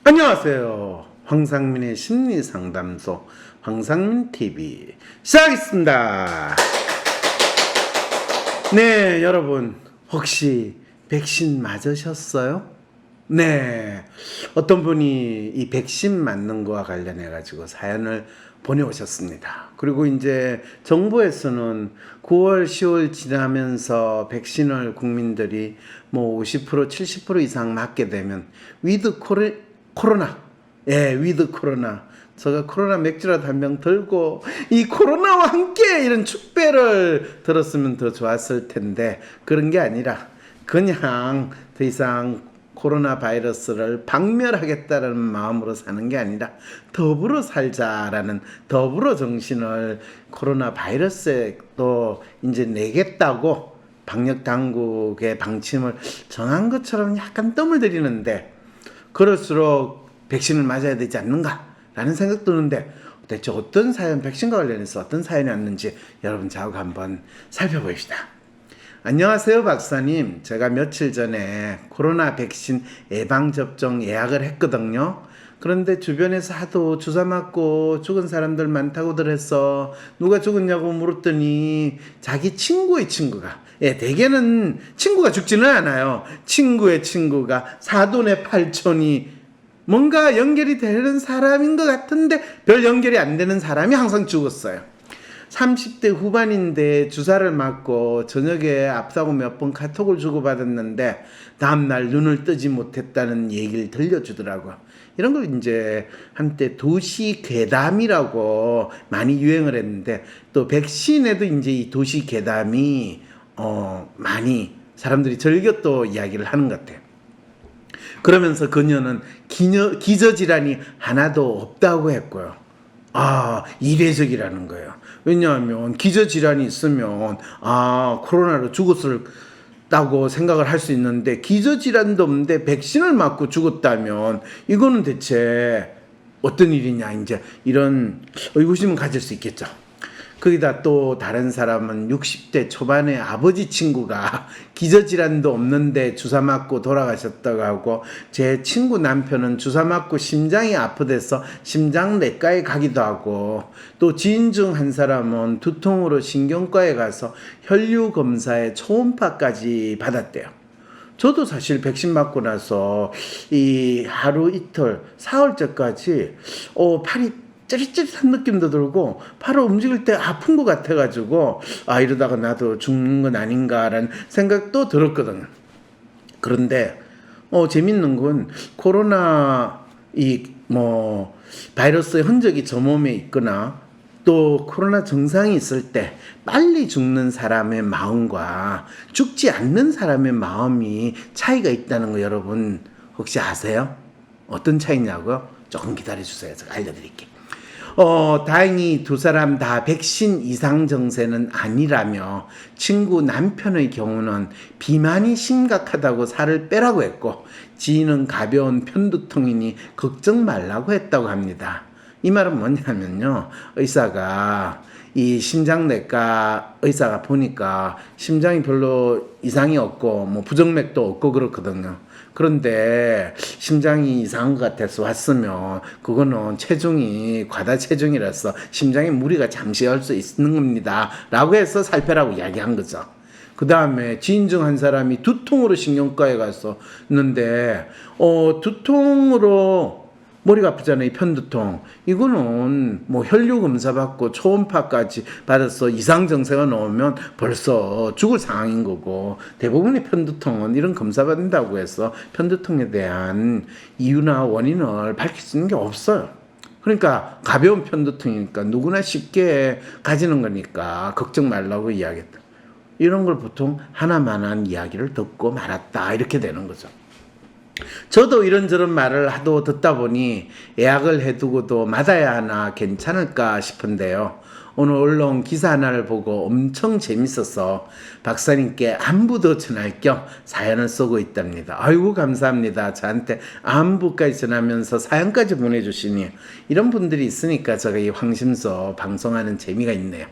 안녕하세요. 황상민의 심리상담소 황상민TV 시작하겠습니다. 네, 여러분 혹시 백신 맞으셨어요? 네, 어떤 분이 이 백신 맞는 거와 관련해 가지고 사연을 보내오셨습니다. 그리고 이제 정부에서는 9월, 10월 지나면서 백신을 국민들이 뭐 50%, 70% 이상 맞게 되면 위드 코로나, 위드 코로나. 제가 코로나 맥주라도 한 병 들고 이 코로나와 함께 이런 축배를 들었으면 더 좋았을 텐데 그런 게 아니라 그냥 더 이상 코로나 바이러스를 박멸하겠다는 마음으로 사는 게 아니라 더불어 살자라는 더불어 정신을 코로나 바이러스에 또 이제 내겠다고 방역 당국의 방침을 정한 것처럼 약간 뜸을 들이는데 그럴수록 백신을 맞아야 되지 않는가라는 생각 드는데 대체 어떤 사연, 백신과 관련해서 어떤 사연이 왔는지 여러분 저하고 한번 살펴봅시다. 안녕하세요 박사님, 제가 며칠 전에 코로나 백신 예방접종 예약을 했거든요. 그런데 주변에서 하도 주사 맞고 죽은 사람들 많다고 들어서 누가 죽었냐고 물었더니 자기 친구의 친구가, 대개는 친구가 죽지는 않아요. 친구의 친구가 사돈의 팔촌이 뭔가 연결이 되는 사람인 것 같은데 별 연결이 안 되는 사람이 항상 죽었어요. 30대 후반인데 주사를 맞고 저녁에 앞사고 몇 번 카톡을 주고받았는데 다음날 눈을 뜨지 못했다는 얘기를 들려주더라고요. 이런 걸 이제 한때 도시 괴담이라고 많이 유행을 했는데 또 백신에도 이제 이 도시 괴담이 많이 사람들이 즐겨 또 이야기를 하는 것 같아요. 그러면서 그녀는 기저질환이 하나도 없다고 했고요. 이례적이라는 거예요. 왜냐하면 기저질환이 있으면 코로나로 죽었다고 생각을 할 수 있는데 기저질환도 없는데 백신을 맞고 죽었다면 이거는 대체 어떤 일이냐, 이제 이런 의구심을 가질 수 있겠죠. 거기다 또 다른 사람은 60대 초반의 아버지 친구가 기저질환도 없는데 주사 맞고 돌아가셨다고 하고, 제 친구 남편은 주사 맞고 심장이 아프대서 심장내과에 가기도 하고, 또 지인 중 한 사람은 두통으로 신경과에 가서 혈류 검사에 초음파까지 받았대요. 저도 사실 백신 맞고 나서 이 하루 이틀 사흘째까지 팔이 찌릿찌릿한 느낌도 들고 팔을 움직일 때 아픈 것 같아가지고 이러다가 나도 죽는 건 아닌가라는 생각도 들었거든요. 그런데 재밌는 건 코로나 바이러스의 흔적이 저 몸에 있거나 또 코로나 증상이 있을 때 빨리 죽는 사람의 마음과 죽지 않는 사람의 마음이 차이가 있다는 거 여러분 혹시 아세요? 어떤 차이냐고요? 조금 기다려주세요. 제가 알려드릴게요. 다행히 두 사람 다 백신 이상 증세는 아니라며 친구 남편의 경우는 비만이 심각하다고 살을 빼라고 했고 지인은 가벼운 편두통이니 걱정 말라고 했다고 합니다. 이 말은 뭐냐면요, 의사가 이 심장내과 의사가 보니까 심장이 별로 이상이 없고 뭐 부정맥도 없고 그렇거든요. 그런데 심장이 이상한 것 같아서 왔으면 그거는 체중이 과다 체중이라서 심장에 무리가 잠시 할 수 있는 겁니다 라고 해서 살펴라고 이야기한 거죠. 그 다음에 지인 중 한 사람이 두통으로 신경과에 갔었는데 두통으로 머리가 아프잖아요. 편두통. 이거는 뭐 혈류 검사 받고 초음파까지 받아서 이상 증세가 나오면 벌써 죽을 상황인 거고, 대부분의 편두통은 이런 검사 받는다고 해서 편두통에 대한 이유나 원인을 밝힐 수 있는 게 없어요. 그러니까 가벼운 편두통이니까 누구나 쉽게 가지는 거니까 걱정 말라고 이야기했다. 이런 걸 보통 하나만한 이야기를 듣고 말았다 이렇게 되는 거죠. 저도 이런저런 말을 하도 듣다 보니 예약을 해두고도 맞아야 하나 괜찮을까 싶은데요. 오늘 언론 기사 하나를 보고 엄청 재밌어서 박사님께 안부도 전할 겸 사연을 쓰고 있답니다. 아이고 감사합니다. 저한테 안부까지 전하면서 사연까지 보내주시니 이런 분들이 있으니까 제가 이 황심서 방송하는 재미가 있네요.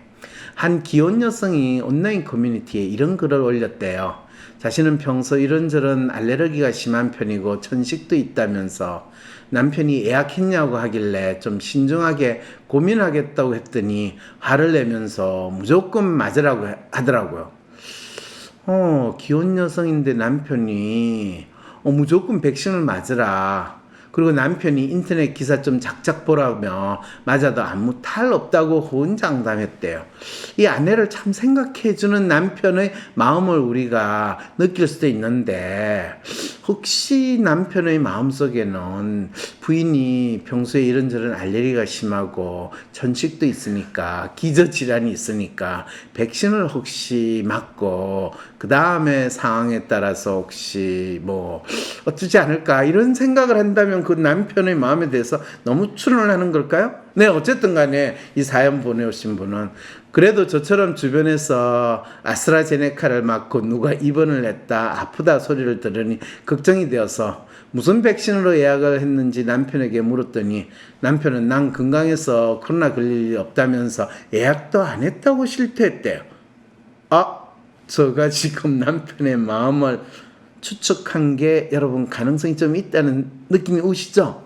한 기혼 여성이 온라인 커뮤니티에 이런 글을 올렸대요. 자신은 평소 이런저런 알레르기가 심한 편이고 천식도 있다면서 남편이 예약했냐고 하길래 좀 신중하게 고민하겠다고 했더니 화를 내면서 무조건 맞으라고 하더라고요. 기혼 여성인데 남편이 무조건 백신을 맞으라. 그리고 남편이 인터넷 기사 좀 작작 보라며 맞아도 아무 탈 없다고 호언장담했대요. 이 아내를 참 생각해주는 남편의 마음을 우리가 느낄 수도 있는데 혹시 남편의 마음속에는 부인이 평소에 이런저런 알레르기가 심하고 천식도 있으니까 기저질환이 있으니까 백신을 혹시 맞고 그 다음에 상황에 따라서 혹시 뭐 어쩌지 않을까 이런 생각을 한다면 그 남편의 마음에 대해서 너무 추론을 하는 걸까요? 네, 어쨌든 간에 이 사연 보내오신 분은 그래도 저처럼 주변에서 아스트라제네카를 맞고 누가 입원을 했다 아프다 소리를 들으니 걱정이 되어서 무슨 백신으로 예약을 했는지 남편에게 물었더니 남편은 난 건강해서 코로나 걸릴 일 없다면서 예약도 안 했다고 실토했대요. 제가 지금 남편의 마음을 추측한 게 여러분 가능성이 좀 있다는 느낌이 오시죠?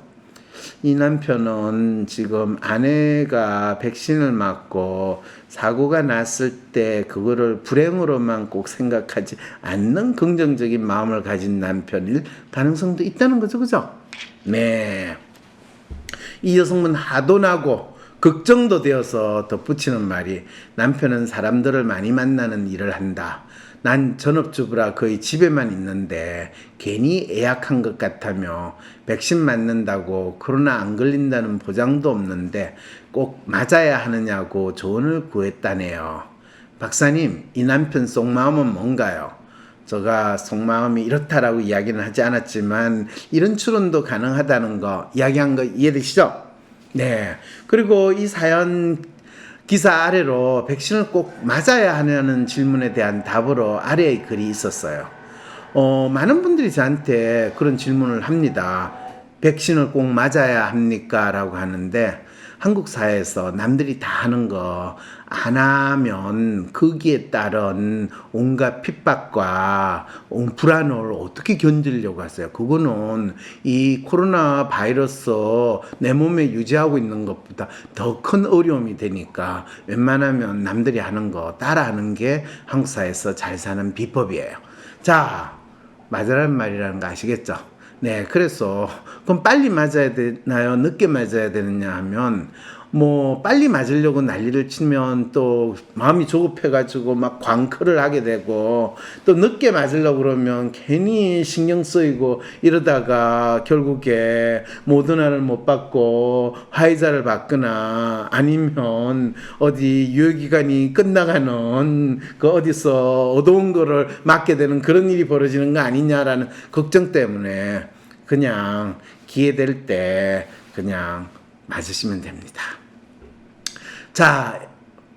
이 남편은 지금 아내가 백신을 맞고 사고가 났을 때 그거를 불행으로만 꼭 생각하지 않는 긍정적인 마음을 가진 남편일 가능성도 있다는 거죠. 그죠? 네. 이 여성분 화도 나고 걱정도 되어서 덧붙이는 말이 남편은 사람들을 많이 만나는 일을 한다. 난 전업주부라 거의 집에만 있는데 괜히 예약한 것 같다며 백신 맞는다고 코로나 안 걸린다는 보장도 없는데 꼭 맞아야 하느냐고 조언을 구했다네요. 박사님, 이 남편 속마음은 뭔가요? 제가 속마음이 이렇다라고 이야기는 하지 않았지만 이런 추론도 가능하다는 거 이야기한 거 이해되시죠? 네. 그리고 이 사연 기사 아래로 백신을 꼭 맞아야 하냐는 질문에 대한 답으로 아래에 글이 있었어요. 많은 분들이 저한테 그런 질문을 합니다. 백신을 꼭 맞아야 합니까? 라고 하는데 한국 사회에서 남들이 다 하는 거 안 하면 거기에 따른 온갖 핍박과 불안을 어떻게 견디려고 하세요? 그거는 이 코로나 바이러스 내 몸에 유지하고 있는 것보다 더 큰 어려움이 되니까 웬만하면 남들이 하는 거 따라하는 게 한국 사회에서 잘 사는 비법이에요. 자, 맞으라는 말이라는 거 아시겠죠? 네, 그래서 그럼 빨리 맞아야 되나요? 늦게 맞아야 되느냐 하면 뭐 빨리 맞으려고 난리를 치면 또 마음이 조급해가지고 막 광클을 하게 되고 또 늦게 맞으려고 그러면 괜히 신경 쓰이고 이러다가 결국에 모더나를 못 받고 화이자를 받거나 아니면 어디 유효기간이 끝나가는 그 어디서 어두운 거를 맞게 되는 그런 일이 벌어지는 거 아니냐라는 걱정 때문에 그냥 기회 될 때 그냥 맞으시면 됩니다. 자,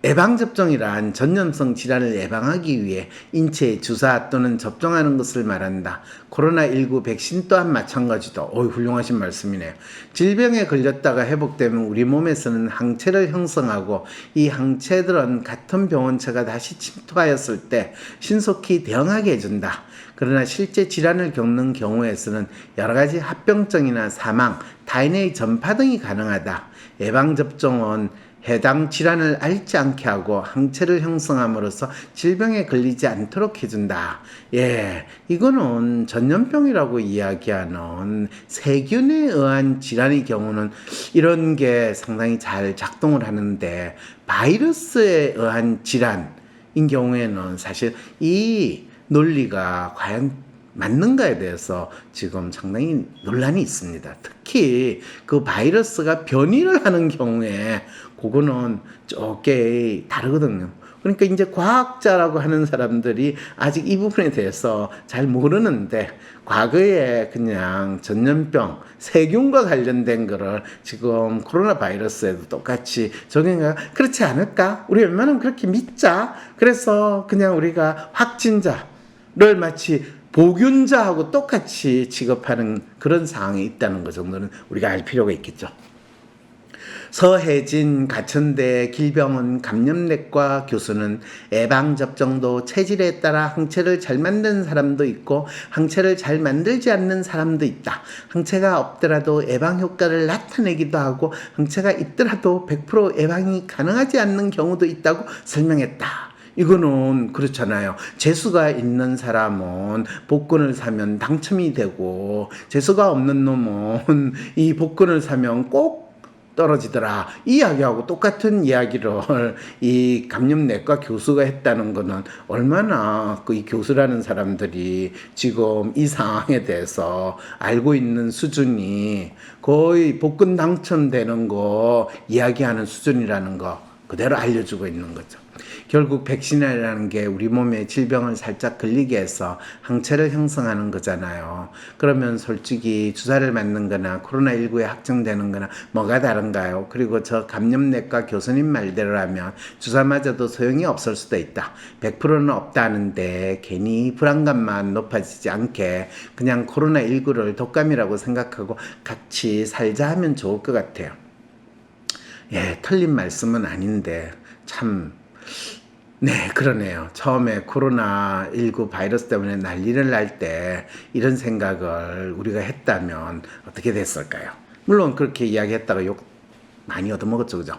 예방접종이란 전염성 질환을 예방하기 위해 인체에 주사 또는 접종하는 것을 말한다. 코로나19 백신 또한 마찬가지다. 훌륭하신 말씀이네요. 질병에 걸렸다가 회복되면 우리 몸에서는 항체를 형성하고 이 항체들은 같은 병원체가 다시 침투하였을 때 신속히 대응하게 해준다. 그러나 실제 질환을 겪는 경우에서는 여러 가지 합병증이나 사망, 타인의 전파 등이 가능하다. 예방접종은 해당 질환을 앓지 않게 하고 항체를 형성함으로써 질병에 걸리지 않도록 해준다. 예, 이거는 전염병이라고 이야기하는 세균에 의한 질환의 경우는 이런 게 상당히 잘 작동을 하는데 바이러스에 의한 질환인 경우에는 사실 이 논리가 과연 맞는가에 대해서 지금 상당히 논란이 있습니다. 특히 그 바이러스가 변이를 하는 경우에 그거는 조금 다르거든요. 그러니까 이제 과학자라고 하는 사람들이 아직 이 부분에 대해서 잘 모르는데 과거에 그냥 전염병, 세균과 관련된 거를 지금 코로나 바이러스에도 똑같이 적용해 그렇지 않을까? 우리 웬만하면 그렇게 믿자. 그래서 그냥 우리가 확진자를 마치 보균자하고 똑같이 취급하는 그런 상황이 있다는 것 정도는 우리가 알 필요가 있겠죠. 서혜진 가천대 길병원 감염내과 교수는 예방접종도 체질에 따라 항체를 잘 만드는 사람도 있고 항체를 잘 만들지 않는 사람도 있다. 항체가 없더라도 예방 효과를 나타내기도 하고 항체가 있더라도 100% 예방이 가능하지 않는 경우도 있다고 설명했다. 이거는 그렇잖아요. 재수가 있는 사람은 복권을 사면 당첨이 되고 재수가 없는 놈은 이 복권을 사면 꼭 떨어지더라. 이 이야기하고 똑같은 이야기를 이 감염내과 교수가 했다는 거는 얼마나 이 교수라는 사람들이 지금 이 상황에 대해서 알고 있는 수준이 거의 복권 당첨되는 거 이야기하는 수준이라는 거 그대로 알려주고 있는 거죠. 결국 백신이라는 게 우리 몸에 질병을 살짝 걸리게 해서 항체를 형성하는 거잖아요. 그러면 솔직히 주사를 맞는 거나 코로나19에 확정되는 거나 뭐가 다른가요? 그리고 저 감염내과 교수님 말대로라면 주사 맞아도 소용이 없을 수도 있다. 100%는 없다는데 괜히 불안감만 높아지지 않게 그냥 코로나19를 독감이라고 생각하고 같이 살자 하면 좋을 것 같아요. 예, 틀린 말씀은 아닌데 참 네, 그러네요. 처음에 코로나19 바이러스 때문에 난리를 날 때 이런 생각을 우리가 했다면 어떻게 됐을까요? 물론 그렇게 이야기했다가 욕 많이 얻어먹었죠, 그죠?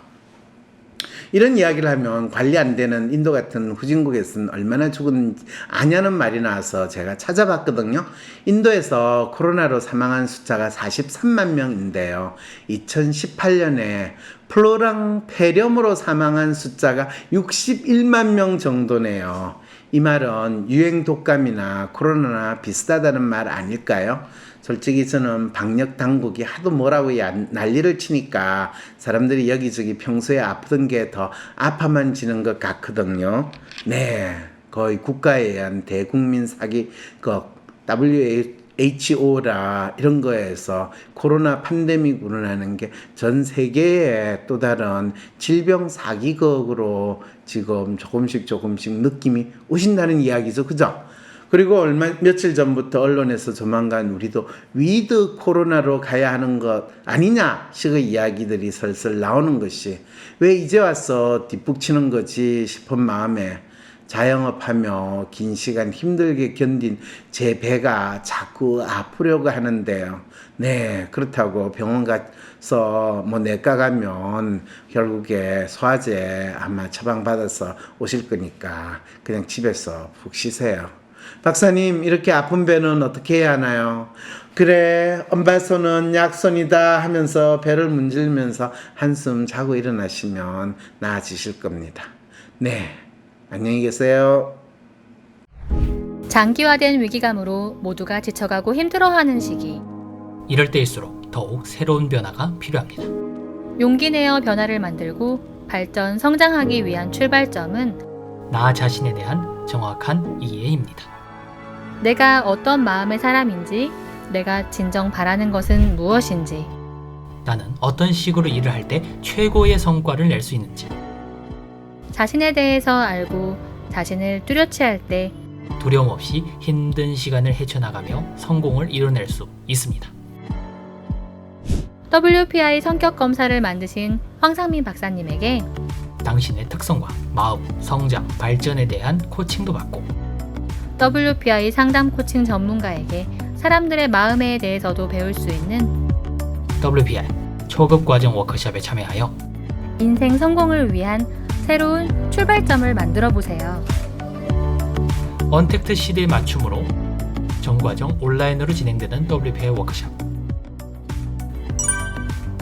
이런 이야기를 하면 관리 안 되는 인도 같은 후진국에서는 얼마나 죽었는지 아냐는 말이 나와서 제가 찾아봤거든요. 인도에서 코로나로 사망한 숫자가 43만 명인데요. 2018년에 플루랑페렴으로 사망한 숫자가 61만 명 정도네요. 이 말은 유행 독감이나 코로나나 비슷하다는 말 아닐까요? 솔직히 저는 방역 당국이 하도 뭐라고 난리를 치니까 사람들이 여기저기 평소에 아프던 게 더 아파만 지는 것 같거든요. 네, 거의 국가에 의한 대국민 사기극 WHO라 이런 거에서 코로나 팬데믹 운운하는 게 전 세계의 또 다른 질병 사기극으로 지금 조금씩 느낌이 오신다는 이야기죠, 그죠? 그리고 며칠 전부터 언론에서 조만간 우리도 위드 코로나로 가야 하는 것 아니냐 식의 이야기들이 슬슬 나오는 것이 왜 이제 와서 뒷북치는 거지 싶은 마음에 자영업하며 긴 시간 힘들게 견딘 제 배가 자꾸 아프려고 하는데요. 네, 그렇다고 병원 가서 뭐 내과 가면 결국에 소화제 아마 처방받아서 오실 거니까 그냥 집에서 푹 쉬세요. 박사님, 이렇게 아픈 배는 어떻게 해야 하나요? 그래, 엄발손은 약손이다 하면서 배를 문질면서 한숨 자고 일어나시면 나아지실 겁니다. 네, 안녕히 계세요. 장기화된 위기감으로 모두가 지쳐가고 힘들어하는 시기. 이럴 때일수록 더욱 새로운 변화가 필요합니다. 용기 내어 변화를 만들고 발전, 성장하기 위한 출발점은 나 자신에 대한 정확한 이해입니다. 내가 어떤 마음의 사람인지, 내가 진정 바라는 것은 무엇인지, 나는 어떤 식으로 일을 할 때 최고의 성과를 낼 수 있는지, 자신에 대해서 알고 자신을 뚜렷이 할 때 두려움 없이 힘든 시간을 헤쳐나가며 성공을 이뤄낼 수 있습니다. WPI 성격 검사를 만드신 황상민 박사님에게 당신의 특성과 마음, 성장, 발전에 대한 코칭도 받고 WPI 상담 코칭 전문가에게 사람들의 마음에 대해서도 배울 수 있는 WPI 초급 과정 워크숍에 참여하여 인생 성공을 위한 새로운 출발점을 만들어 보세요. 언택트 시대에 맞춤으로 전 과정 온라인으로 진행되는 WPI 워크숍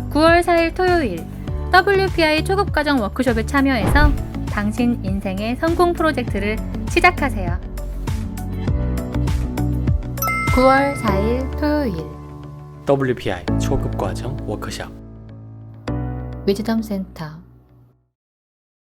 9월 4일 토요일 WPI 초급 과정 워크숍에 참여해서 당신 인생의 성공 프로젝트를 시작하세요. 9월 4일 토요일 WPI 초급 과정 워크숍 위즈덤 센터